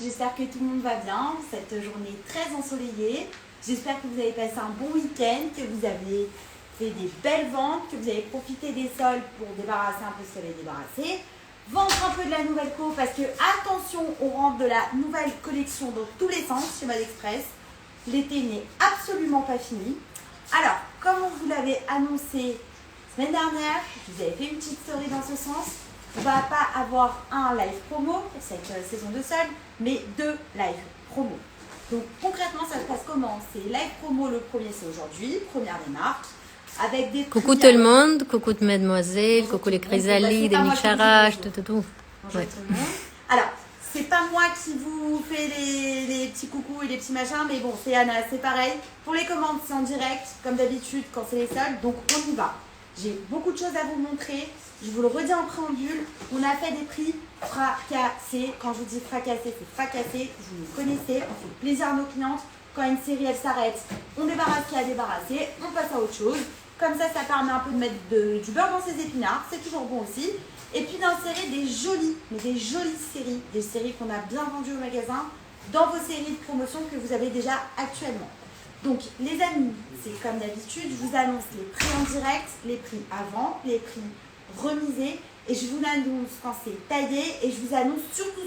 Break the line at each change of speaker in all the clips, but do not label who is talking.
j'espère que tout le monde va bien, cette journée très ensoleillée. J'espère que vous avez passé un bon week-end, que vous avez fait des belles ventes, que vous avez profité des soldes pour débarrasser un peu ce qu'il y avait débarrassé. Vendre un peu de la nouvelle co parce que attention, on rentre de la nouvelle collection dans tous les sens chez Mode Express. L'été n'est absolument pas fini. Alors, comme on vous l'avait annoncé la semaine dernière, je vous avais fait une petite story dans ce sens. On ne va pas avoir un live promo pour cette saison de soldes, mais 2 live promo. Donc concrètement, ça se passe comment? C'est live promo, le premier c'est aujourd'hui, première des marques. Avec des
coucou tout le monde, coucou de mademoiselle, coucou les chrysalides, les micharaches, tout.
Bonjour
Ouais.
tout le monde. Alors, c'est pas moi qui vous fais les petits coucous et les petits machins, mais bon, c'est Anna, c'est pareil. Pour les commandes, c'est en direct, comme d'habitude, quand c'est les soldes, donc on y va. J'ai beaucoup de choses à vous montrer. Je vous le redis en préambule, on a fait des prix fracassés. Quand je vous dis fracassés, c'est fracassé. Vous nous connaissez, on fait plaisir à nos clientes. Quand une série, elle s'arrête, on débarrasse ce qu'il y a à débarrasser, on passe à autre chose. Comme ça permet un peu de mettre du beurre dans ses épinards, c'est toujours bon aussi. Et puis d'insérer des jolies séries, des séries qu'on a bien vendues au magasin, dans vos séries de promotion que vous avez déjà actuellement. Donc les amis, c'est comme d'habitude, je vous annonce les prix en direct, les prix avant, les prix remisés, et je vous annonce quand c'est taillé, et je vous annonce surtout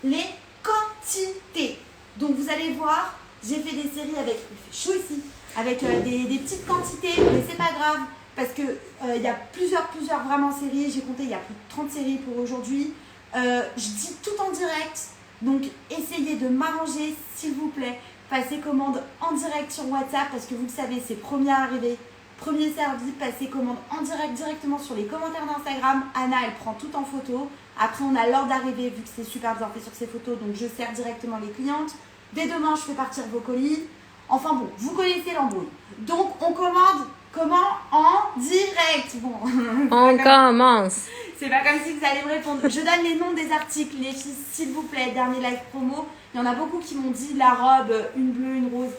les quantités. Donc vous allez voir, j'ai fait des séries avec, il fait chaud ici, avec des petites quantités, mais c'est pas grave, parce que il y a plusieurs vraiment séries, j'ai compté, il y a plus de 30 séries pour aujourd'hui. Je dis tout en direct, donc essayez de m'arranger s'il vous plaît. Passez commande en direct sur WhatsApp parce que vous le savez, c'est premier arrivé, premier servi. Passez commande en direct directement sur les commentaires d'Instagram. Anna, elle prend tout en photo. Après, on a l'heure d'arrivée vu que c'est super bien fait sur ces photos. Donc, je sers directement les clientes. Dès demain, je fais partir vos colis. Enfin bon, vous connaissez l'embrouille. Donc, on commande comment? En direct. Bon.
On commence.
C'est pas comme si vous allez me répondre. Je donne les noms des articles, les filles, s'il vous plaît, dernier live promo. Il y en a beaucoup qui m'ont dit la robe, une bleue, une rose.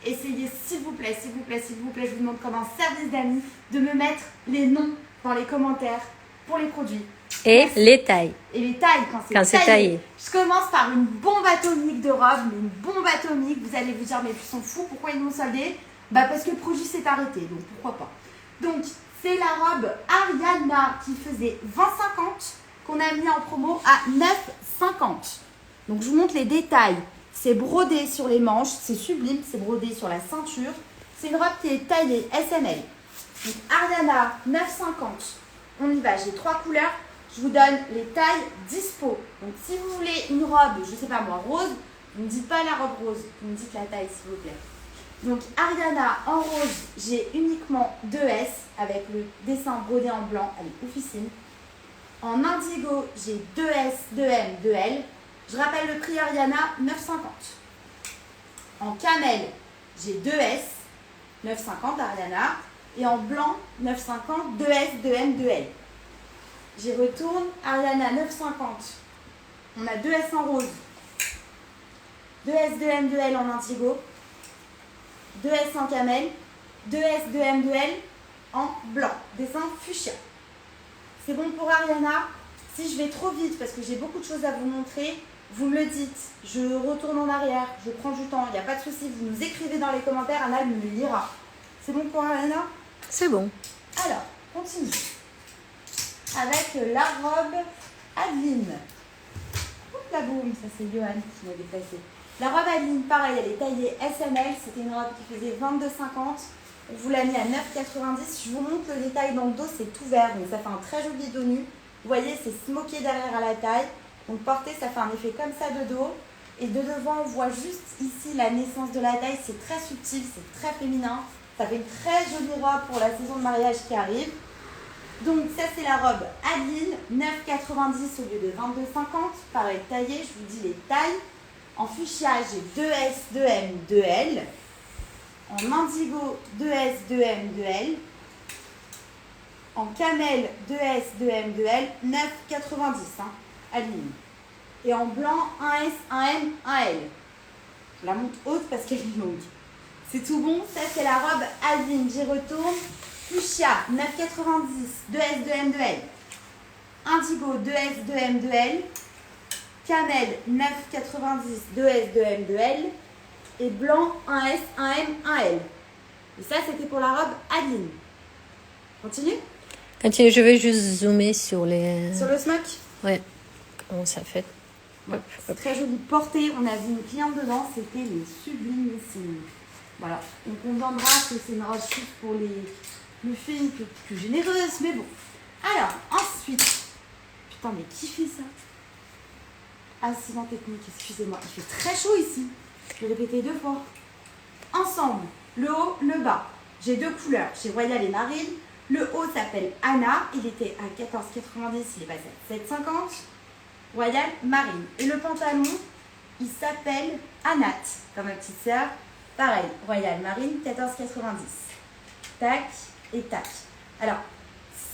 Essayez, s'il vous plaît, je vous demande comme un service d'amis de me mettre les noms dans les commentaires pour les produits.
Et les tailles.
Et les tailles quand c'est
taillé.
Je commence par une bombe atomique de robe, mais une bombe atomique. Vous allez vous dire, mais ils sont fous, pourquoi ils m'ont soldé? Bah parce que le produit s'est arrêté, donc pourquoi pas. Donc, c'est la robe Ariana qui faisait 20,50 qu'on a mis en promo à 9,50. Donc, je vous montre les détails. C'est brodé sur les manches, c'est sublime, c'est brodé sur la ceinture. C'est une robe qui est taillée SML. Donc, Ariana, 9,50. On y va, j'ai 3 couleurs. Je vous donne les tailles dispo. Donc, si vous voulez une robe, je sais pas moi, rose, vous ne me dites pas la robe rose, vous me dites la taille, s'il vous plaît. Donc, Ariana en rose, j'ai uniquement 2S avec le dessin brodé en blanc, elle est oufissime. En indigo, j'ai 2S, 2M, 2L. Je rappelle le prix Ariana, 9,50. En camel, j'ai 2S, 9,50 Ariana. Et en blanc, 9,50, 2S, 2M, 2L. J'y retourne, Ariana, 9,50. On a 2S en rose, 2S, 2M, 2L en indigo. 2S en camel, 2S, 2M, 2L en blanc, dessin fuchsia. C'est bon pour Ariana. Si je vais trop vite parce que j'ai beaucoup de choses à vous montrer, vous me le dites. Je retourne en arrière, je prends du temps, il n'y a pas de souci. Vous nous écrivez dans les commentaires, Anna me le lira. C'est bon pour Ariana?
C'est bon.
Alors, continue. Avec la robe Adeline. Oups, la boum, ça c'est Johan qui m'a déplacé. La robe Adeline, pareil, elle est taillée SML. C'était une robe qui faisait 22,50. On vous l'a mis à 9,90. Je vous montre le détail dans le dos, c'est tout vert. Donc ça fait un très joli dos nu. Vous voyez, c'est smoké derrière à la taille. Donc porté, ça fait un effet comme ça de dos. Et de devant, on voit juste ici la naissance de la taille. C'est très subtil, c'est très féminin. Ça fait une très jolie robe pour la saison de mariage qui arrive. Donc ça, c'est la robe Adeline, 9,90 au lieu de 22,50. Pareil, taillé, je vous dis les tailles. En fuchsia, j'ai 2S, 2M, 2L. En indigo, 2S, 2M, 2L. En camel, 2S, 2M, 2L, 9,90 Adeline. Et en blanc, 1S, 1M, 1L. Je la monte haute parce qu'elle est longue. C'est tout bon. Ça, c'est la robe Adeline. J'y retourne. Fuchsia, 9,90. 2S, 2M, 2L. Indigo, 2S, 2M, 2L. Camel 9,90, 2S, 2M, 2L. Et blanc 1S, 1M, 1L. Et ça, c'était pour la robe Adeline. Continue.
Continue, je vais juste zoomer sur les...
Sur le smock.
Ouais, comment ça fait.
Ouais. Très jolie portée. On a vu une cliente dedans, c'était les sublimissimes. Voilà. Donc on viendra que c'est une robe chic pour les filles un peu plus généreuses, mais bon. Alors, ensuite. Putain, mais qui fait ça? Accident technique, excusez-moi. Il fait très chaud ici. Je vais répéter 2 fois. Ensemble, le haut, le bas. J'ai 2 couleurs, chez Royal et Marine. Le haut s'appelle Anna, il était à 14,90, il est passé à 7,50. Royal, Marine. Et le pantalon, il s'appelle Anat, comme ma petite sœur. Pareil, Royal, Marine, 14,90. Tac et tac. Alors,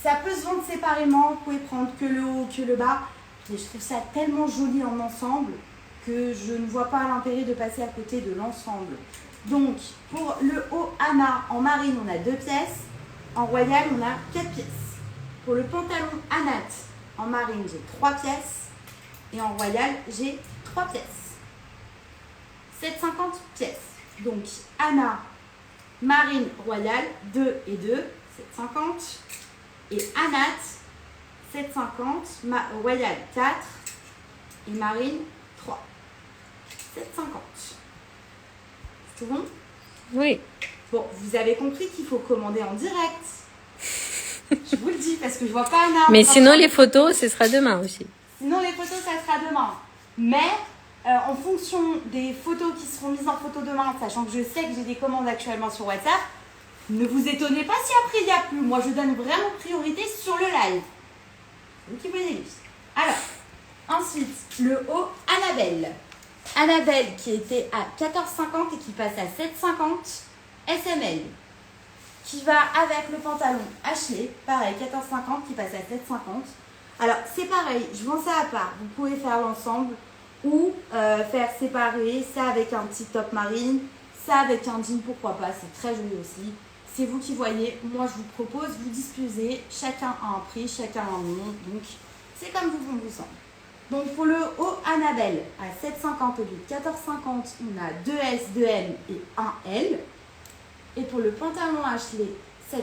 ça peut se vendre séparément, vous pouvez prendre que le haut, que le bas. Mais je trouve ça tellement joli en ensemble que je ne vois pas l'intérêt de passer à côté de l'ensemble. Donc, pour le haut Anna, en marine, on a 2 pièces. En royal, on a 4 pièces. Pour le pantalon Anat, en marine, j'ai 3 pièces. Et en royal, j'ai 3 pièces. 7,50 pièces. Donc, Anna, marine, royal, 2 et 2, 7,50. Et Anat, 7,50. Royal, 4. Et marine, 3. 7,50. C'est tout bon?
Oui.
Bon, vous avez compris qu'il faut commander en direct. Je vous le dis parce que je vois pas Anna.
Mais sinon, les photos, ce sera demain aussi.
Sinon, les photos, ça sera demain. Mais en fonction des photos qui seront mises en photo demain, sachant que je sais que j'ai des commandes actuellement sur WhatsApp, ne vous étonnez pas si après il n'y a plus. Moi, je donne vraiment priorité sur le live. C'est vous qui voyez les livres. Alors, ensuite, le haut Annabelle. Annabelle qui était à 14,50 et qui passe à 7,50 SML. Qui va avec le pantalon Ashley, pareil, 14,50 qui passe à 7,50. Alors, c'est pareil, je vends ça à part. Vous pouvez faire l'ensemble ou faire séparer ça avec un petit top marine, ça avec un jean, pourquoi pas, c'est très joli aussi. C'est vous qui voyez. Moi, je vous propose, vous disposez, chacun a un prix, chacun a un nom. Donc, c'est comme vous semble. Donc, pour le haut Annabelle, à 7,50 au lieu de 14,50, on a 2S, 2M et 1L. Et pour le pantalon Ashley, 7,50,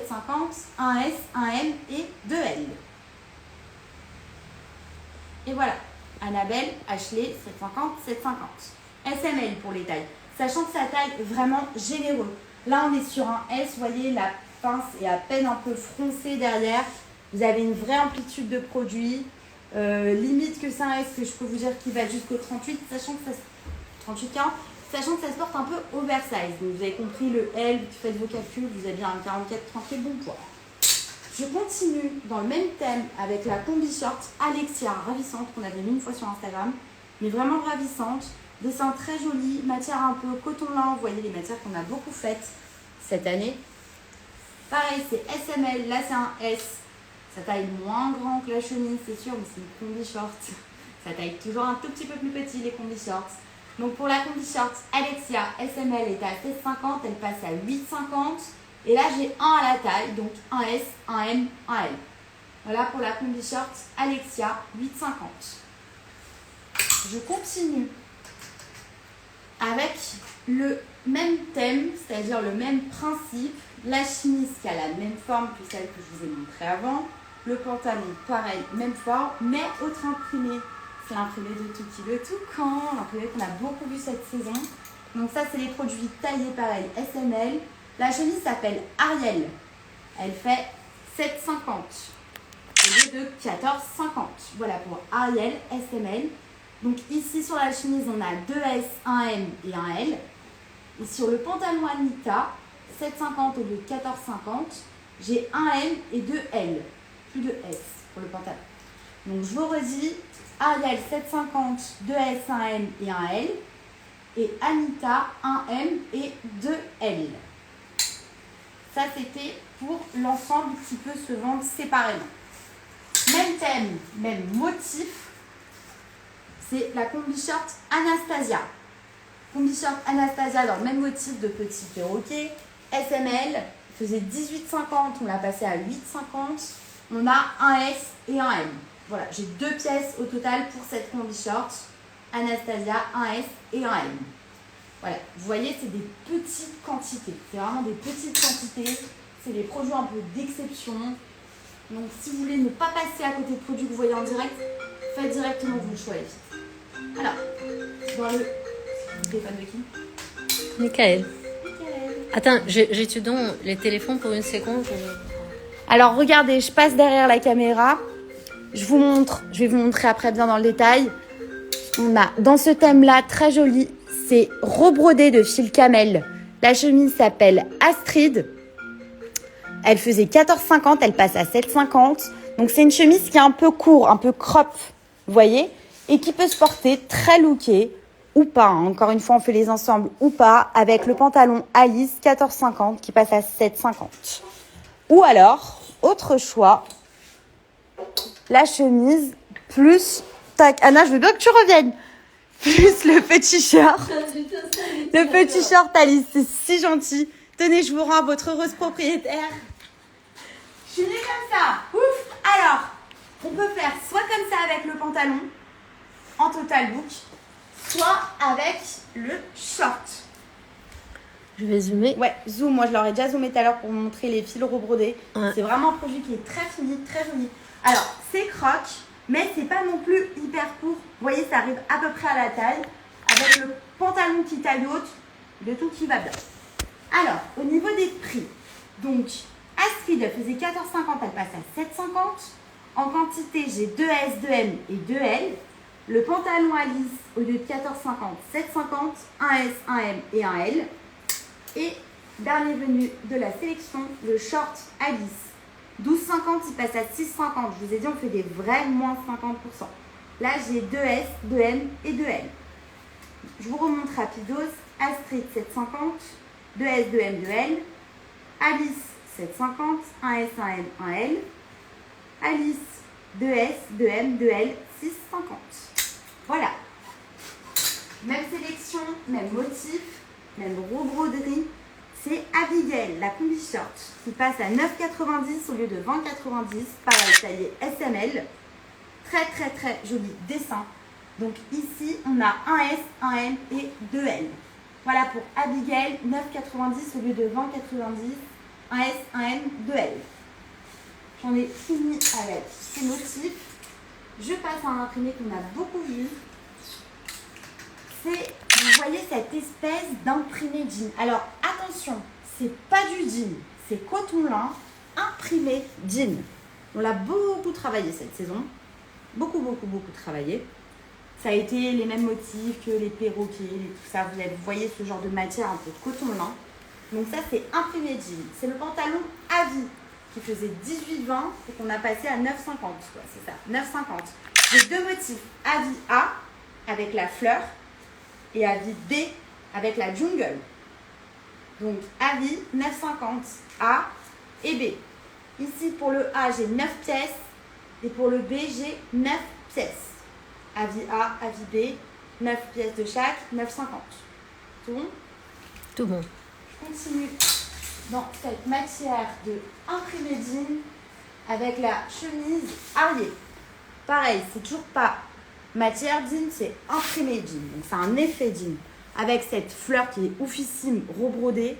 1S, 1M et 2L. Et voilà, Annabelle, Ashley, 7,50, 7,50. SML pour les tailles. Sachant que sa taille est vraiment généreux. Là, on est sur un S, vous voyez, la pince est à peine un peu froncée derrière. Vous avez une vraie amplitude de produit. Limite que c'est un S que je peux vous dire qui va jusqu'au 38, sachant que ça 38 40, sachant que ça se porte un peu oversize. Donc vous avez compris le L, vous faites vos calculs, vous avez bien un 44 tranquille, bon poids. Je continue dans le même thème avec la combi short Alexia, ravissante, qu'on avait mis une fois sur Instagram, mais vraiment ravissante. Dessin très joli, matière un peu coton lin, vous voyez les matières qu'on a beaucoup faites cette année. Pareil, c'est SML, là c'est un S. Ça taille moins grand que la chemise, c'est sûr, mais c'est une combi short. Ça taille toujours un tout petit peu plus petit, les combi shorts. Donc pour la combi short Alexia, SML est à 7,50, elle passe à 8,50. Et là, j'ai 1 à la taille, donc 1 S, 1 M, 1 L. Voilà pour la combi short Alexia, 8,50. Je continue avec le même thème, c'est-à-dire le même principe. La chemise qui a la même forme que celle que je vous ai montrée avant. Le pantalon, pareil, même forme, mais autre imprimé. C'est l'imprimé de Touki le Toucan, l'imprimé qu'on a beaucoup vu cette saison. Donc ça, c'est les produits taillés pareil, SML. La chemise s'appelle Ariel. Elle fait 7,50 au lieu de 14,50. Voilà pour Ariel, SML. Donc ici sur la chemise, on a 2 S, 1 M et 1 L. Et sur le pantalon Anita, 7,50 au lieu de 14,50. J'ai 1 M et 2 L. Plus de S pour le pantalon. Donc je vous redis, Ariel 7,50, 2 S, 1 M et 1 L. Et Anita, 1 M et 2 L. Ça, c'était pour l'ensemble qui peut se vendre séparément. Même thème, même motif. C'est la combi short Anastasia. Combi short Anastasia dans le même motif de petit perroquet. SML faisait 18,50, on l'a passé à 8,50. On a un S et un M. Voilà, j'ai 2 pièces au total pour cette combi short. Anastasia, un S et un M. Voilà, vous voyez, c'est des petites quantités. C'est vraiment des petites quantités. C'est des produits un peu d'exception. Donc, si vous voulez ne pas passer à côté de produits que vous voyez en direct, faites directement vous le choix. Alors, dans le téléphone de qui?
Michael. Attends, je te donne les téléphones pour une seconde.
Alors, regardez, je passe derrière la caméra. Je vous montre, je vais vous montrer après bien dans le détail. On a, dans ce thème-là, très joli, c'est rebrodé de fil camel. La chemise s'appelle Astrid. Elle faisait 14,50, elle passe à 7,50. Donc, c'est une chemise qui est un peu court, un peu crop, vous voyez, et qui peut se porter très lookée ou pas. Encore une fois, on fait les ensembles ou pas, avec le pantalon Alice 14,50 qui passe à 7,50. Ou alors, autre choix, la chemise plus... Tac, Anna, je veux bien que tu reviennes. Plus le petit short. Le petit short Alice, c'est si gentil. Tenez, je vous rends votre heureuse propriétaire. Je suis née comme ça. Ouf. Alors, on peut faire soit comme ça avec le pantalon, en total look, soit avec le short.
Je vais zoomer.
Ouais, zoom. Moi, je l'aurais déjà zoomé tout à l'heure pour vous montrer les fils rebrodés.
Ouais.
C'est vraiment un produit qui est très fini, très joli. Alors, c'est croque, mais c'est pas non plus hyper court. Vous voyez, ça arrive à peu près à la taille, avec le pantalon qui taille haute, le tout qui va bien. Alors, au niveau des prix, donc, Astrid, elle faisait 14,50, elle passe à 7,50. En quantité, j'ai 2 S, 2 M et 2 L. Le pantalon Alice, au lieu de 14,50, 7,50, 1 S, 1 M et 1 L. Et dernier venu de la sélection, le short Alice. 12,50, il passe à 6,50. Je vous ai dit, on fait des vrais moins 50%. Là, j'ai 2 S, 2 M et 2 L. Je vous remonte rapidos. Astrid, 7,50. 2 S, 2 M, 2 L. Alice, 7,50. 1 S, 1 M, 1 L. Alice, 2 S, 2 M, 2 L, 6,50. Voilà. Même sélection, même motif, même rebroderie. C'est Abigail, la combi short, qui passe à 9,90 au lieu de 20,90. Pareil, taillé SML. Très, très, très joli dessin. Donc ici, on a 1 S, 1 M et 2 L. Voilà pour Abigail, 9,90 au lieu de 20,90. 1 S, 1 M, 2 L. J'en ai fini avec ces motifs. Je passe à un imprimé qu'on a beaucoup vu. C'est, vous voyez, cette espèce d'imprimé jean. Alors, attention, c'est pas du jean, c'est coton lin imprimé jean. On l'a beaucoup travaillé cette saison. Beaucoup travaillé. Ça a été les mêmes motifs que les perroquets, tout ça. Vous voyez ce genre de matière un peu de coton lin. Donc ça, c'est imprimé jean. C'est le pantalon Avi qui faisait 18,20 et qu'on a passé à 9,50. C'est ça, 9,50. J'ai deux motifs. Avi A avec la fleur et Avi B avec la jungle. Donc Avi 9,50 A et B. Ici pour le A, j'ai 9 pièces et pour le B, j'ai 9 pièces. Avi A, Avi B, 9 pièces de chaque, 9,50. Tout bon?
Tout bon.
Je continue dans cette matière de imprimé jean avec la chemise Arié. Pareil, c'est toujours pas matière jean, c'est imprimé jean. Donc c'est un effet jean avec cette fleur qui est oufissime, rebrodée.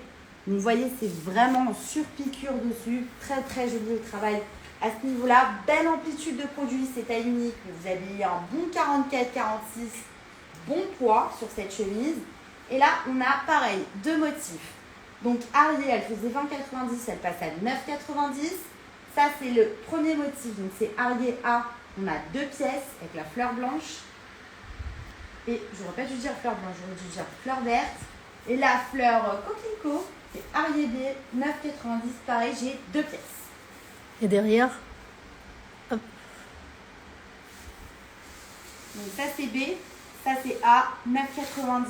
Donc vous voyez, c'est vraiment sur piqûre dessus. Très très joli le travail à ce niveau-là. Belle amplitude de produit, c'est taille unique. Vous avez un bon 44-46, bon poids sur cette chemise. Et là, on a pareil, deux motifs. Donc Arié, elle faisait 20,90, elle passe à 9,90. Ça, c'est le premier motif. Donc c'est Arié A. On a deux pièces avec la fleur blanche. Et j'aurais pas dû dire fleur blanche, j'aurais dû dire fleur verte. Et la fleur coquelicot, c'est Arié B, 9,90. Pareil, j'ai deux pièces.
Et derrière? Hop.
Donc ça, c'est B. Ça, c'est A, 9,90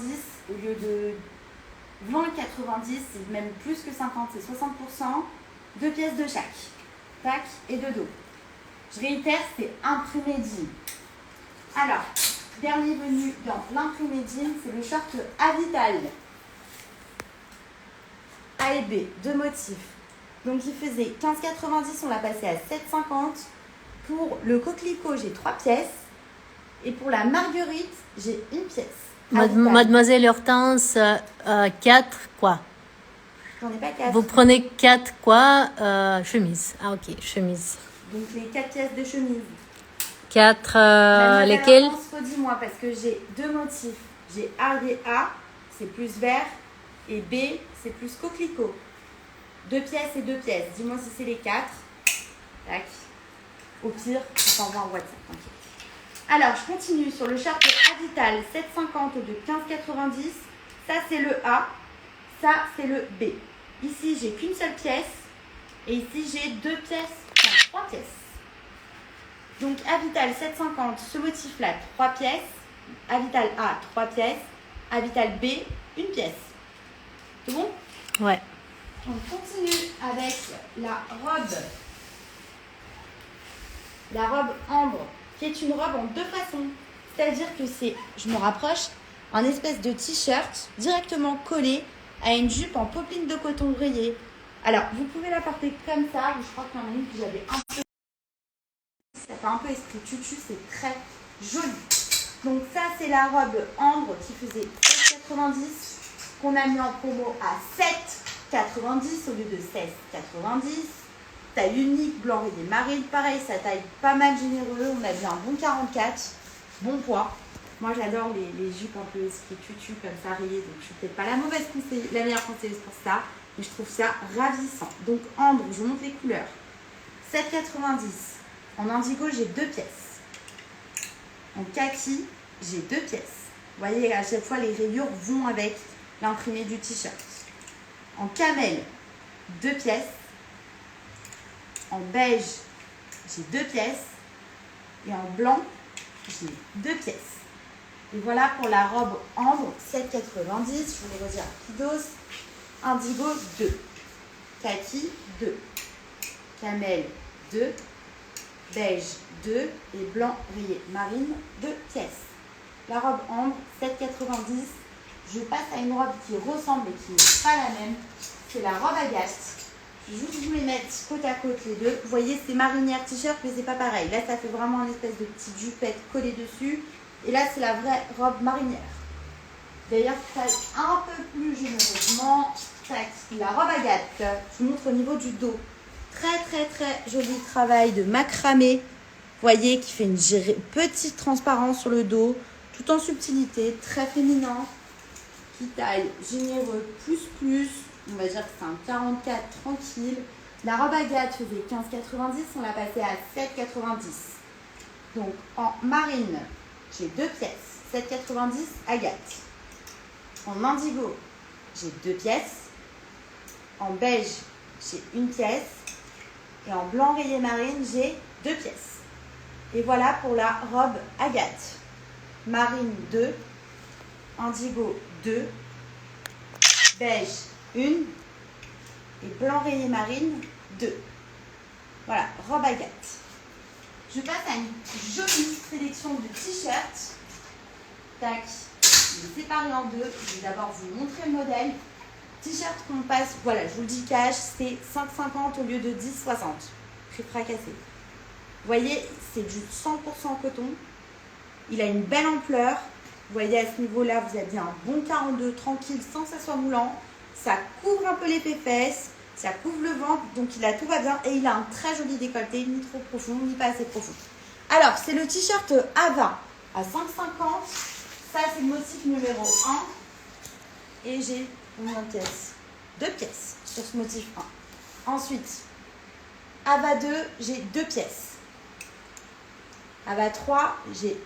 au lieu de 20,90. C'est même plus que 50, c'est 60%. Deux pièces de chaque. Tac, et de dos. Je réitère, c'est imprimé jean. Alors, dernier venu dans l'imprimé jean, c'est le short Avital. A et B, deux motifs. Donc, il faisait 15,90, on l'a passé à 7,50. Pour le coquelicot, j'ai 3 pièces. Et pour la marguerite, j'ai une pièce. Avital.
Mademoiselle Hortense, 4 quoi?
J'en ai pas 4.
Vous prenez 4 quoi? Chemise. Ah ok, chemise.
Donc les 4 pièces de chemise.
4 lesquelles?
Redis-moi parce que j'ai 2 motifs. J'ai A, c'est plus vert, et B, c'est plus coquelicot. 2 pièces et 2 pièces. Dis-moi si c'est les 4. Tac. Au pire, je t'envoie en WhatsApp. Okay. Alors, je continue sur le charte Avital 7,50 de 15,90. Ça, c'est le A. Ça, c'est le B. Ici, j'ai qu'une seule pièce. Et ici, j'ai 2 pièces. Enfin, 3 pièces. Donc, Avital 7,50, ce motif-là, 3 pièces. Avital A, 3 pièces. Avital B, une pièce. C'est bon?
Ouais.
On continue avec la robe ambre, qui est une robe en 2 façons. C'est-à-dire que c'est, je me rapproche, un espèce de t-shirt directement collé à une jupe en popeline de coton rayé. Alors, vous pouvez la porter comme ça. Je crois qu'il y en a une que j'avais un peu... Ça fait un peu esprit tutu, c'est très joli. Donc ça, c'est la robe ambre qui faisait 7,90 qu'on a mis en promo à 7,90 au lieu de 16,90. Taille unique, blanc rayé marine. Pareil, ça taille pas mal généreux. On a mis un bon 44, bon poids. Moi, j'adore les jupes un peu esprit tutu comme ça rayées. Donc, je suis peut-être pas la meilleure conseilleuse pour ça. Mais je trouve ça ravissant. Donc, ambre, je vous montre les couleurs. 7,90. En indigo, j'ai 2 pièces. En kaki, j'ai 2 pièces. Vous voyez, à chaque fois, les rayures vont avec l'imprimé du t-shirt. En camel, 2 pièces. En beige, j'ai 2 pièces. Et en blanc, j'ai 2 pièces. Et voilà pour la robe ambre, 7,90. Je vous les redire rapidos. Indigo, 2. Kaki, 2. Camel, 2. Beige, 2. Et blanc rayé marine, 2 pièces. La robe ambre, 7,90. Je passe à une robe qui ressemble et qui n'est pas la même. C'est la robe Agathe. Je vais juste vous les mettre côte à côte les deux. Vous voyez, c'est marinière t-shirt, mais c'est pas pareil. Là, ça fait vraiment une espèce de petite jupette collée dessus. Et là, c'est la vraie robe marinière. D'ailleurs, taille un peu plus généreusement. Tac, la robe Agathe. Je vous montre au niveau du dos. Très, très, très joli travail de macramé. Vous voyez, qui fait une petite transparence sur le dos, tout en subtilité, très féminin. Qui taille généreux plus. On va dire que c'est un 44 tranquille. La robe Agathe faisait 15,90. On l'a passée à 7,90. Donc, en marine, j'ai 2 pièces. 7,90 Agathe. En indigo, j'ai 2 pièces. En beige, j'ai une pièce. Et en blanc rayé marine, j'ai 2 pièces. Et voilà pour la robe Agathe. Marine 2. Indigo 2. Beige 1. Et blanc rayé marine 2. Voilà, robe Agathe. Je passe à une jolie sélection de t-shirts. Tac. Je vais séparer en deux. Je vais d'abord vous montrer le modèle. T-shirt qu'on passe, voilà, je vous le dis cash, c'est 5,50 au lieu de 10,60. Prix fracassé. Vous voyez, c'est du 100% coton. Il a une belle ampleur. Vous voyez, à ce niveau-là, vous avez un bon 42 tranquille sans que ça soit moulant. Ça couvre un peu les fesses, ça couvre le ventre, donc tout va bien. Et il a un très joli décolleté, ni trop profond, ni pas assez profond. Alors, c'est le t-shirt Ava à 5,50. Ça, c'est le motif numéro 1. Et j'ai combien de pièces? 2 pièces sur ce motif 1. Ensuite, Ava 2, j'ai 2 pièces. Ava 3, j'ai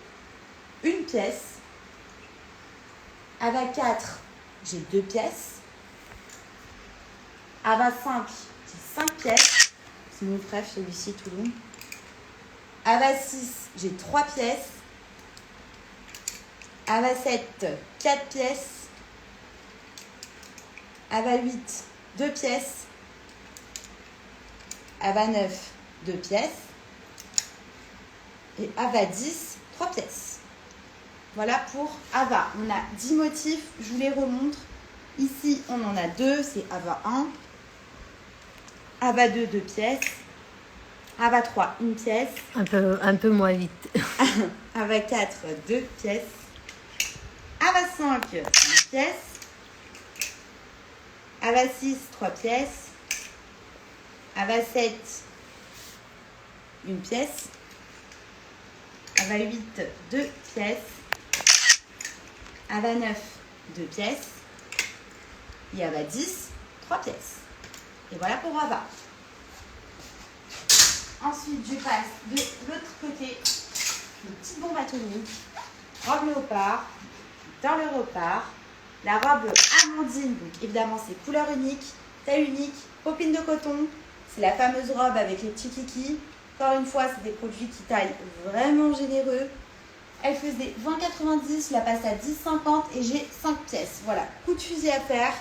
une pièce. Ava 4, j'ai 2 pièces. Ava 5, j'ai 5 pièces. C'est mon frère, celui-ci, tout long. Ava 6, j'ai 3 pièces. Ava 7, 4 pièces. Ava 8, 2 pièces. Ava 9, 2 pièces. Et Ava 10, 3 pièces. Voilà pour Ava. On a 10 motifs, je vous les remontre. Ici, on en a 2, c'est Ava 1. Ava 2, 2 pièces. Ava 3, une pièce.
Un peu moins vite.
Ava 4, 2 pièces. Ava 5, 1 pièce. Ava 6, 3 pièces. Ava 7, une pièce. Ava 8, 2 pièces. Ava 9, 2 pièces. Et Ava 10, 3 pièces. Et voilà pour Ava. Ensuite, je passe de l'autre côté une petite bombe atomique, robe léopard, dans le léopard, la robe Amandine, donc évidemment c'est couleur unique, taille unique, popine de coton, c'est la fameuse robe avec les petits kikis. Encore une fois, c'est des produits qui taillent vraiment généreux. Elle faisait 20,90, je la passe à 10,50 et j'ai 5 pièces. Voilà, coup de fusil à faire.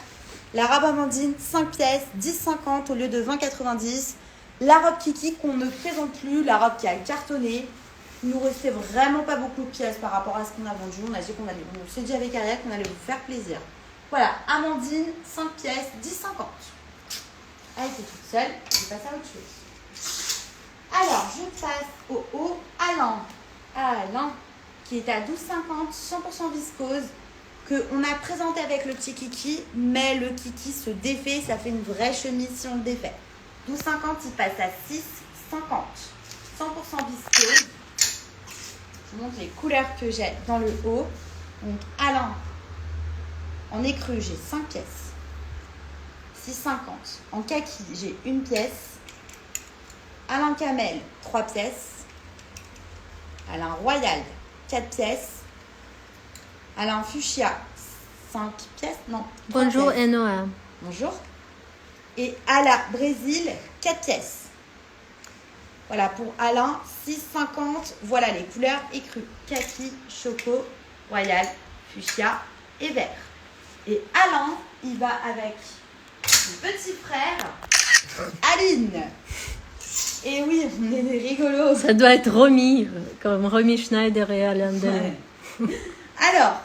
La robe Amandine, 5 pièces, 10,50 au lieu de 20,90. La robe Kiki qu'on ne présente plus, la robe qui a cartonné. Il nous restait vraiment pas beaucoup de pièces par rapport à ce qu'on a vendu. On a dit qu'on allait, on s'est dit avec Ariel qu'on allait vous faire plaisir. Voilà, Amandine, 5 pièces, 10,50. Elle était toute seule, je passe à autre chose. Alors, je passe au haut Alain. Alain, qui est à 12,50, 100% viscose, qu'on a présenté avec le petit kiki, mais le kiki se défait, ça fait une vraie chemise si on le défait. 12,50, il passe à 6,50. 100% viscose. Je vous montre les couleurs que j'ai dans le haut. Donc, Alain, en écru, j'ai 5 pièces. 6,50. En kaki, j'ai une pièce. Alain Camel, 3 pièces. Alain Royal, 4 pièces. Alain Fuchsia, 5 pièces. Non.
Bonjour
pièces.
Enoa.
Bonjour. Et Alain Brésil, 4 pièces. Voilà, pour Alain, 6,50. Voilà les couleurs écrues. Kaki, choco, royal, fuchsia et vert. Et Alain, il va avec son petit frère, Aline. Et oui, on est des rigolos.
Ça doit être Romy, comme Romy Schneider et Alain Delon.
Ouais. Alors,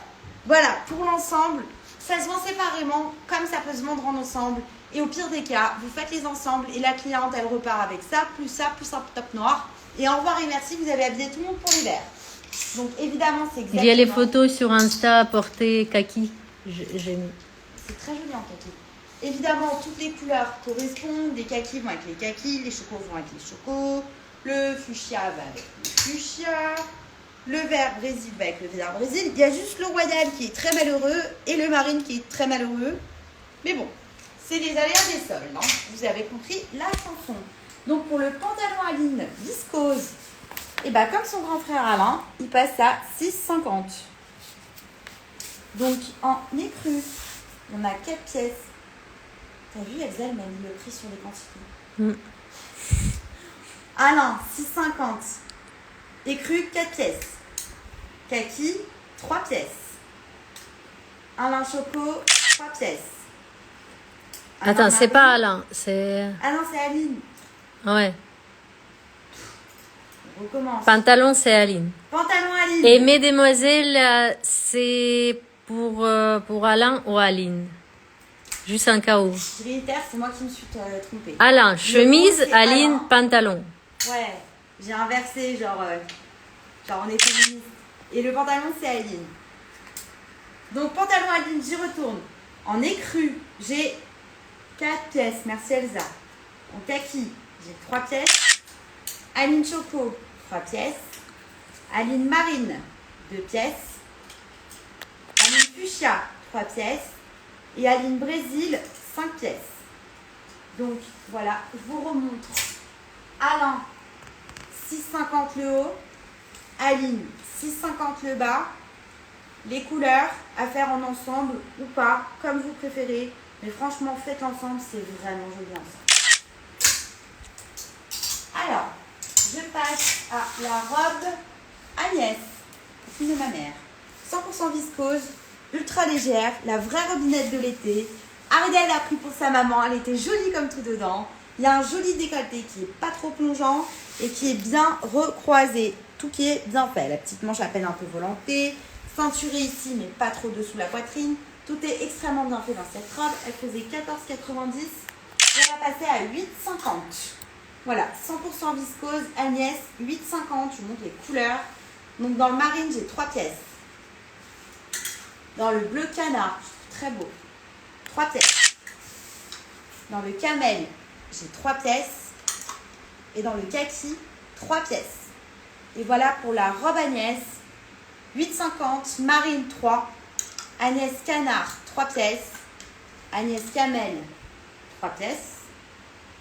voilà, pour l'ensemble, ça se vend séparément, comme ça peut se vendre en ensemble. Et au pire des cas, vous faites les ensembles et la cliente, elle repart avec ça, plus un top noir. Et au revoir et merci, vous avez habillé tout le monde pour l'hiver. Donc évidemment, c'est exactement...
Il y a les photos sur Insta portées kaki. J'ai mis.
C'est très joli en kaki. Évidemment, toutes les couleurs correspondent. Les kakis vont avec les kakis, les chocos vont avec les chocos. Le fuchsia va avec le fuchsia. Le vert Brésil va avec le vert Brésil. Il y a juste le royal qui est très malheureux et le marine qui est très malheureux. Mais bon, c'est les aléas des sols. Hein. Vous avez compris la chanson. Donc pour le pantalon Aline viscose, et bah comme son grand frère Alain, il passe à 6,50. Donc en écru, on a 4 pièces. T'as vu, Elsa, elle m'a mis le prix sur les quantités. Alain, 6,50. Écru, 4 pièces. Kaki, 3 pièces. Alain Choco, 3 pièces.
Attends, c'est pas Alain, c'est...
Ah non, c'est Aline.
Ouais.
On recommence.
Pantalon, c'est Aline.
Pantalon Aline.
Et mesdemoiselles, c'est pour Alain ou Aline? Juste un cas où.
Je réitère, c'est moi qui me suis trompée.
Alain, chemise,
c'est
Aline,
Alain.
pantalon.
Ouais, j'ai inversé, genre on est féministe. Et le pantalon, c'est Aline. Donc, pantalon Aline, j'y retourne. En écru, j'ai 4 pièces. Merci Elsa. En kaki, j'ai 3 pièces. Aline Choco, 3 pièces. Aline Marine, 2 pièces. Aline Fuchsia, 3 pièces. Et Aline Brésil, 5 pièces. Donc, voilà, je vous remontre. Alain, 6,50 le haut. Aline, 6,50 le bas. Les couleurs à faire en ensemble ou pas, comme vous préférez. Mais franchement, faites l'ensemble, c'est vraiment joli ensemble. Alors, je passe à la robe Agnès, copine de ma mère. 100% viscose, ultra légère, la vraie robinette de l'été. Ariel l'a pris pour sa maman, elle était jolie comme tout dedans. Il y a un joli décolleté qui est pas trop plongeant et qui est bien recroisé. Tout qui est bien fait. La petite manche à peine un peu volantée, ceinturée ici mais pas trop dessous la poitrine. Tout est extrêmement bien fait dans cette robe. Elle faisait 14,90. Elle va passer à 8,50. Voilà, 100% viscose, Agnès, 8,50. Je vous montre les couleurs. Donc dans le marine, j'ai 3 pièces. Dans le bleu canard, très beau, 3 pièces. Dans le camel, j'ai 3 pièces. Et dans le kaki, 3 pièces. Et voilà pour la robe Agnès, 8,50. Marine, 3. Agnès canard, 3 pièces. Agnès camel, 3 pièces.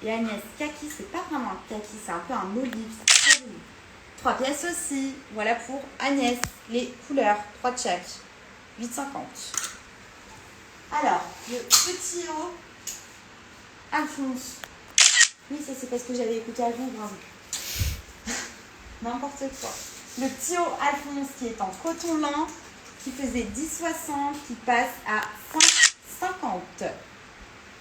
Et Agnès kaki, c'est pas vraiment un kaki, c'est un peu un olive. C'est très joli. 3 pièces aussi. Voilà pour Agnès. Les couleurs, 3 de chaque. 8,50. Alors, le petit haut, Alphonse. Oui, ça c'est parce que j'avais écouté Alphonse, bravo. N'importe quoi. Le petit haut Alphonse qui est en coton lin, qui faisait 10,60, qui passe à 5,50.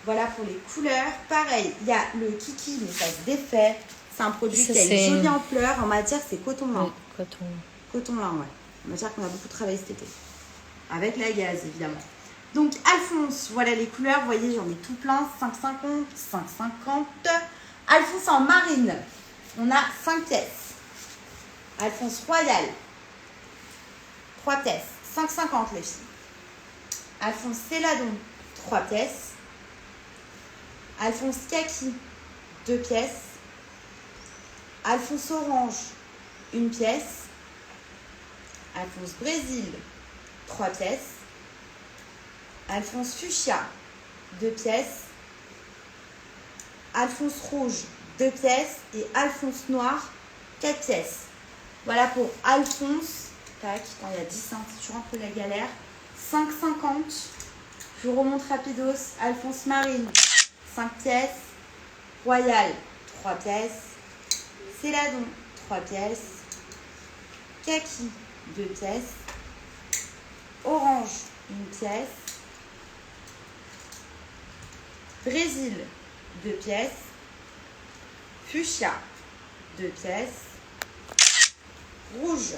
Voilà pour les couleurs. Pareil, il y a le kiki, mais ça se défait. C'est un produit qui a une jolie ampleur. En matière, c'est coton lin.
Oui,
coton lin, ouais. En matière qu'on a beaucoup travaillé cet été. Avec la gaze, évidemment. Donc, Alphonse, voilà les couleurs. Vous voyez, j'en ai tout plein. 5,50, 5,50. Alphonse en marine, on a 5 pièces. Alphonse Royal, 3 pièces. 5,50 les filles. Alphonse Céladon, 3 pièces. Alphonse Kaki, 2 pièces. Alphonse Orange, 1 pièce. Alphonse Brésil, 3 pièces. Alphonse Fuchsia, 2 pièces. Alphonse Rouge, 2 pièces. Et Alphonse Noir, 4 pièces. Voilà pour Alphonse. Tac, quand il y a 10 cents, c'est toujours un peu la galère. 5,50. Je vous remonte rapidos. Alphonse Marine, 5 pièces. Royal, 3 pièces. Céladon, 3 pièces. Kaki, 2 pièces. Orange, 1 pièce. Brésil, 2 pièces. Fuchsia, 2 pièces. Rouge,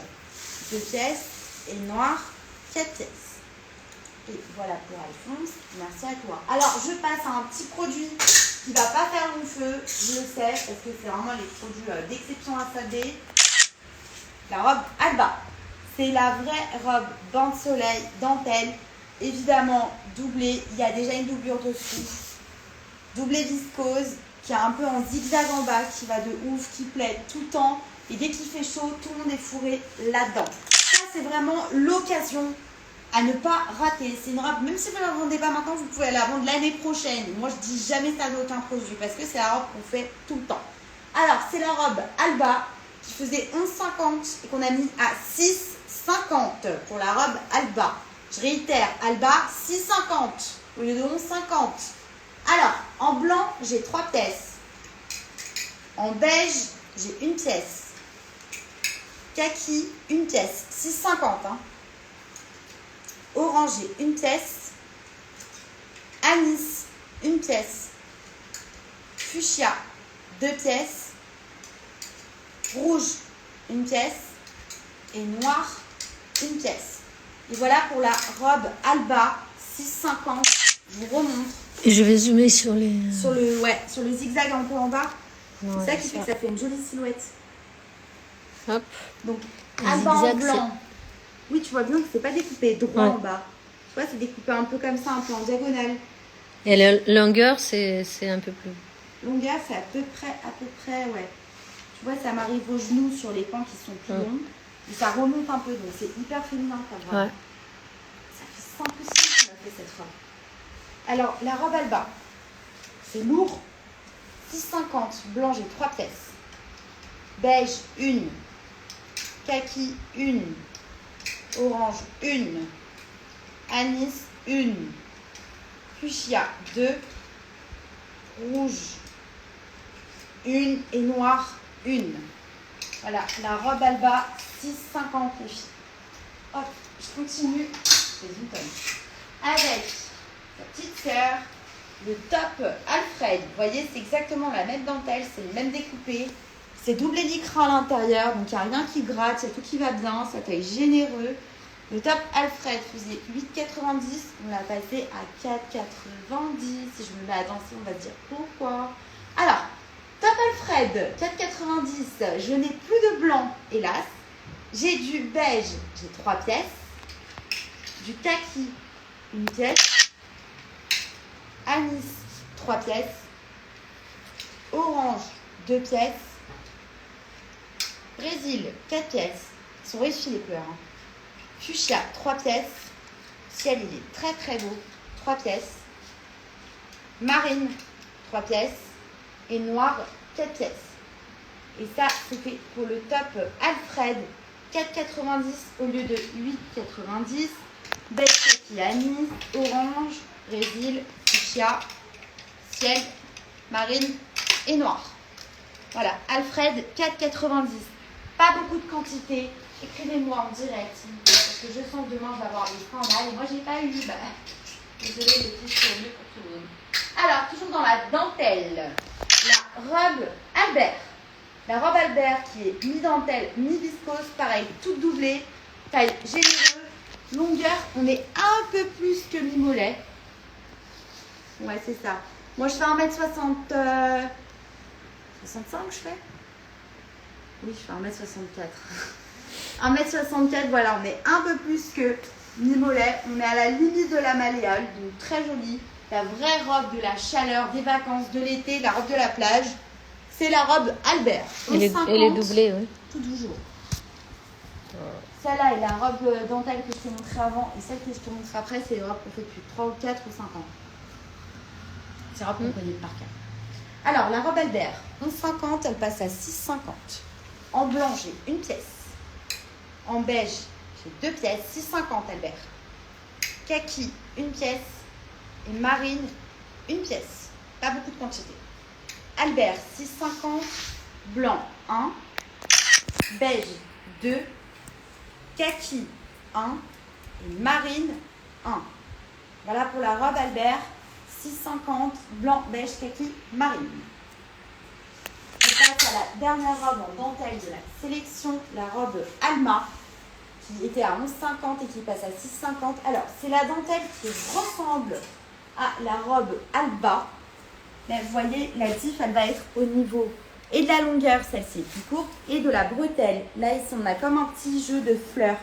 2 pièces. Et noir, 4 pièces. Et voilà pour Alphonse. Merci à toi. Alors, je passe à un petit produit qui va pas faire long feu. Je le sais, parce que c'est vraiment les produits d'exception à saber. La robe Alba. C'est la vraie robe bande soleil, dentelle. Évidemment, doublée. Il y a déjà une doublure dessous. Doublée viscose, qui est un peu en zigzag en bas, qui va de ouf, qui plaît tout le temps. Et dès qu'il fait chaud, tout le monde est fourré là-dedans. Ça, c'est vraiment l'occasion à ne pas rater. C'est une robe, même si vous ne la vendez pas maintenant, vous pouvez la vendre l'année prochaine. Moi, je dis jamais ça d'aucun produit, parce que c'est la robe qu'on fait tout le temps. Alors, c'est la robe Alba, qui faisait 11,50 et qu'on a mis à 6,50 pour la robe Alba. Je réitère, Alba, 6,50 au lieu de 11,50. Alors, en blanc, j'ai 3 pièces. En beige, j'ai 1 pièce. Kaki, 1 pièce. 6,50. Hein. Orange, j'ai 1 pièce. Anis, 1 pièce. Fuchsia, 2 pièces. Rouge, 1 pièce. Et noir, 1 pièce. Et voilà pour la robe Alba, 6,50. Je vous remontre.
Et je vais zoomer sur les...
Sur le zigzag un peu en bas. Ouais, c'est ça qui fait que ça fait une jolie silhouette.
Hop.
Donc, Alba en blanc. Oui, tu vois bien que c'est pas découpé droit en bas. Tu vois, c'est découpé un peu comme ça, un peu en diagonale.
Et la longueur, c'est un peu plus...
Longueur, c'est à peu près, ouais. Tu vois, ça m'arrive aux genoux sur les pans qui sont plus longs. Et ça remonte un peu, donc c'est hyper féminin. Ouais. Ça fait 5 ou 6 qu'on a fait cette robe. Alors, la robe Alba, c'est lourd. 6,50. Blanc, j'ai 3 pièces. Beige, 1. Kaki, 1. Orange, 1. Anis, 1. Fuchsia, 2. Rouge, 1. Et noir, 1. Voilà, la robe Alba, 6,50 les filles. Hop, je continue. C'est une tonne. Avec la petite sœur, le top Alfred. Vous voyez, c'est exactement la même dentelle, c'est le même découpé. C'est double lycra à l'intérieur, donc il n'y a rien qui gratte, il y a tout qui va bien, ça taille généreux. Le top Alfred faisait 8,90, on l'a passé à 4,90. Si je me mets à danser, on va dire pourquoi. Alors, top Alfred, 4,90. Je n'ai plus de blanc, hélas. J'ai du beige, j'ai 3 pièces. Du kaki, une pièce. Anis, 3 pièces. Orange, 2 pièces. Brésil, 4 pièces. Ils sont réussis les couleurs. Hein. Fuchsia, 3 pièces. Ciel, il est très très beau. 3 pièces. Marine, 3 pièces. Et noir, 4 pièces. Et ça, c'est fait pour le top Alfred, 4,90 au lieu de 8,90. Beige kaki anis, orange, brésil, fuchsia, ciel, marine et noir. Voilà, Alfred, 4,90. Pas beaucoup de quantité. Écrivez-moi en direct. Parce que je sens que demain, je vais avoir des freins là. Et moi, j'ai pas eu. Bah, désolée, les petits sont mieux pour tout le monde. Alors, toujours dans la dentelle. La robe Albert. La robe Albert qui est mi-dentelle, mi-viscose. Pareil, toute doublée. Taille généreuse. Longueur, on est un peu plus que mi-mollet. Ouais, c'est ça. Moi, je fais 1m60... 65, je fais? Oui, je fais 1m64. 1m64, voilà, on est un peu plus que mi-mollet. On est à la limite de la malléole, donc très jolie. La vraie robe de la chaleur, des vacances, de l'été, la robe de la plage. C'est la robe Albert.
Elle est doublée, oui.
Tout toujours. Celle-là est la robe dentelle que je t'ai montrée avant. Et celle que je te montre après, c'est les robes qu'on fait depuis 3 ou 4 ou 5 ans. C'est les robes qu'on connaît par cœur. Alors, la robe Albert, 11,50, elle passe à 6,50. En blanc, j'ai une pièce. En beige, j'ai 2 pièces. 6,50 Albert. Kaki, une pièce. Et marine, une pièce. Pas beaucoup de quantité. Albert, 6,50. Blanc, 1. Beige, 2. Kaki, 1. Et marine, 1. Voilà pour la robe Albert. 6,50. Blanc, beige, kaki, marine. Je passe à la dernière robe en dentelle de la sélection. La robe Alma, qui était à 11,50 et qui passe à 6,50. Alors, c'est la dentelle qui ressemble à la robe Alba. Mais vous voyez, la diff, elle va être au niveau et de la longueur, celle-ci est plus courte, et de la bretelle. Là, ici, on a comme un petit jeu de fleurs.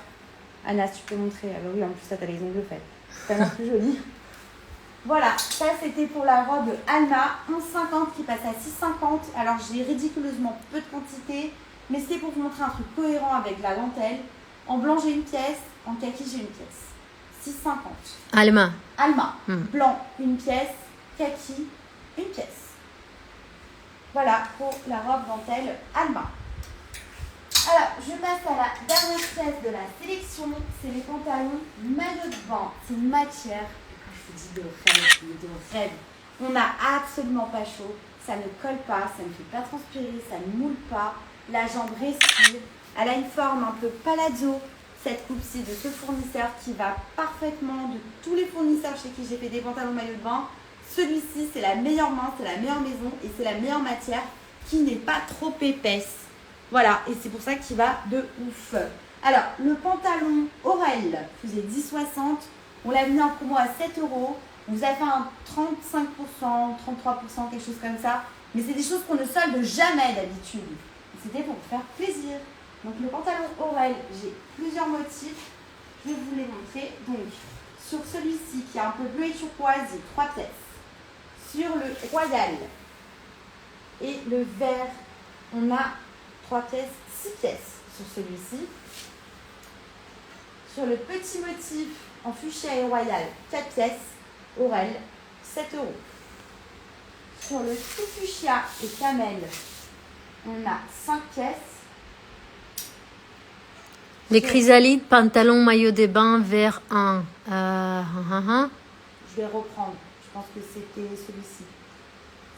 Anna, si tu peux montrer. Alors oui, en plus, ça, t'as les ongles faits. C'est tellement plus joli. Voilà, ça, c'était pour la robe Alma. 11,50 qui passe à 6,50. Alors, j'ai ridiculeusement peu de quantité, mais c'est pour vous montrer un truc cohérent avec la dentelle. En blanc, j'ai une pièce. En kaki, j'ai une pièce. 6,50.
Alma.
Alma. Blanc, une pièce. Kaki, une pièce. Voilà pour la robe dentelle Alma. Alors, je passe à la dernière pièce de la sélection. C'est les pantalons maillot de bain. C'est une matière, quand je vous dis de rêve, on n'a absolument pas chaud. Ça ne colle pas, ça ne fait pas transpirer, ça ne moule pas. La jambe respire. Elle a une forme un peu palazzo. Cette coupe-ci de ce fournisseur qui va parfaitement de tous les fournisseurs chez qui j'ai fait des pantalons maillot de bain. Celui-ci, c'est la meilleure main, c'est la meilleure maison et c'est la meilleure matière qui n'est pas trop épaisse. Voilà, et c'est pour ça qu'il va de ouf. Alors, le pantalon Aurel faisait 10,60. On l'a mis en promo à 7 €. On vous a fait un 35%, 33%, quelque chose comme ça. Mais c'est des choses qu'on ne solde jamais d'habitude. C'était pour vous faire plaisir. Donc, le pantalon Aurel, j'ai plusieurs motifs. Je vais vous les montrer. Donc, sur celui-ci qui est un peu bleu et turquoise, j'ai 3 pièces. Sur le royal et le vert, on a 3 pièces, 6 pièces sur celui-ci. Sur le petit motif en fuchsia et royal, 4 pièces, Aurel, 7 €. Sur le tout fuchsia et camel, on a 5 pièces.
Les chrysalides, pantalon, maillot de bain, vert 1.
Je vais reprendre. Je pense que c'était celui-ci.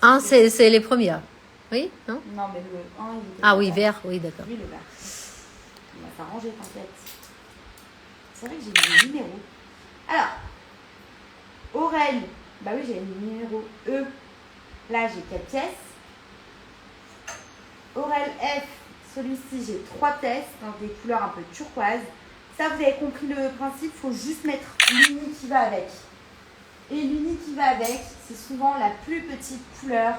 1, c'est les premières. Oui? Non?
Non, mais le 1, il était...
Ah oui, vert, oui, d'accord.
Lui, le vert. On va s'arranger, t'inquiète. C'est vrai que j'ai mis des numéros. Alors, Aurel, bah oui, j'ai le numéro E. Là, j'ai 4 pièces. Aurel F, celui-ci, j'ai 3 pièces dans des couleurs un peu turquoise. Ça, vous avez compris le principe, il faut juste mettre l'uni qui va avec. Et l'uni qui va avec, c'est souvent la plus petite couleur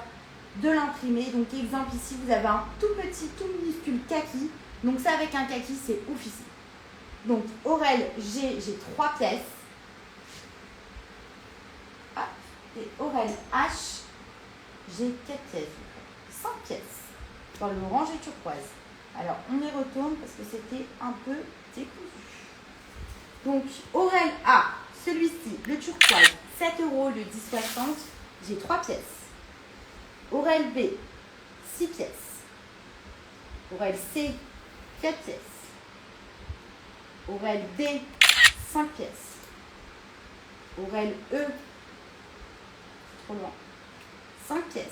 de l'imprimer. Donc exemple ici, vous avez un tout petit, tout minuscule kaki. Donc ça avec un kaki, c'est ouf ici. Donc Aurel G, j'ai 3 pièces. Hop. Et Aurel H, j'ai 4 pièces. 5 pièces. Dans le rangé turquoise. Alors on y retourne parce que c'était un peu décousu. Donc Aurel A, celui-ci, le turquoise, 7 €, le 10,60, j'ai 3 pièces. Aurel B, 6 pièces. Aurel C, 4 pièces. Aurel D, 5 pièces. Aurel E, trop loin, 5 pièces.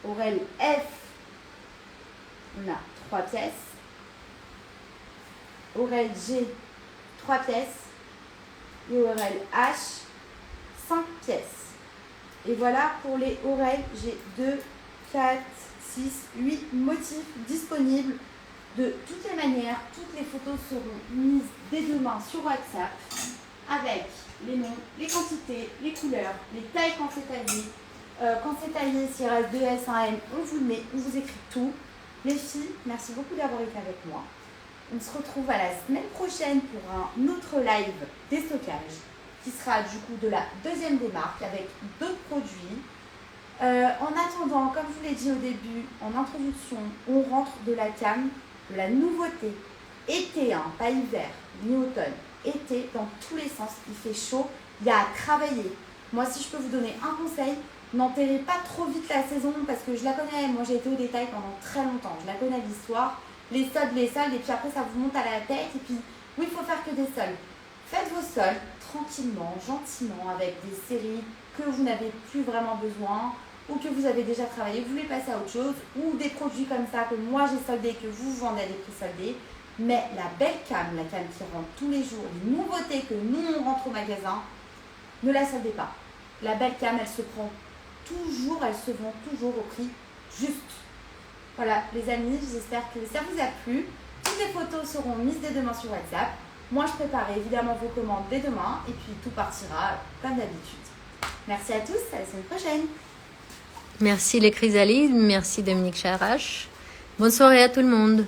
Aurel F, on a 3 pièces. Aurel G, 3 pièces. Et Aurel H, 5 pièces. Et voilà pour les Aurel, j'ai 2, 4, 6, 8 motifs disponibles. De toutes les manières, toutes les photos seront mises dès demain sur WhatsApp avec les noms, les quantités, les couleurs, les tailles quand c'est taillé. Quand c'est taillé, s'il reste 2S, 1M, on vous le met, on vous écrit tout. Les filles, merci beaucoup d'avoir été avec moi. On se retrouve à la semaine prochaine pour un autre live déstockage qui sera du coup de la deuxième démarque avec d'autres produits. En attendant, comme je vous l'ai dit au début, en introduction, on rentre de la gamme de la nouveauté. Été, hein, pas hiver, ni automne. Été, dans tous les sens, il fait chaud, il y a à travailler. Moi, si je peux vous donner un conseil, n'enterrez pas trop vite la saison parce que je la connais. Moi, j'ai été au détail pendant très longtemps. Je la connais l'histoire. Les soldes, et puis après, ça vous monte à la tête. Et puis, oui, il faut faire que des soldes. Faites vos soldes tranquillement, gentiment, avec des séries que vous n'avez plus vraiment besoin ou que vous avez déjà travaillé, vous voulez passer à autre chose, ou des produits comme ça que moi j'ai soldé, que vous vendez à des prix soldés. Mais la belle cam, la cam qui rentre tous les jours, les nouveautés que nous on rentre au magasin, ne la soldez pas. La belle cam, elle se prend toujours, elle se vend toujours au prix juste. Voilà les amis, j'espère que ça vous a plu. Toutes les photos seront mises dès demain sur WhatsApp. Moi je prépare évidemment vos commandes dès demain et puis tout partira comme d'habitude. Merci à tous, à la semaine prochaine.
Merci les Chrysalides, merci Dominique Charache. Bonne soirée à tout le monde.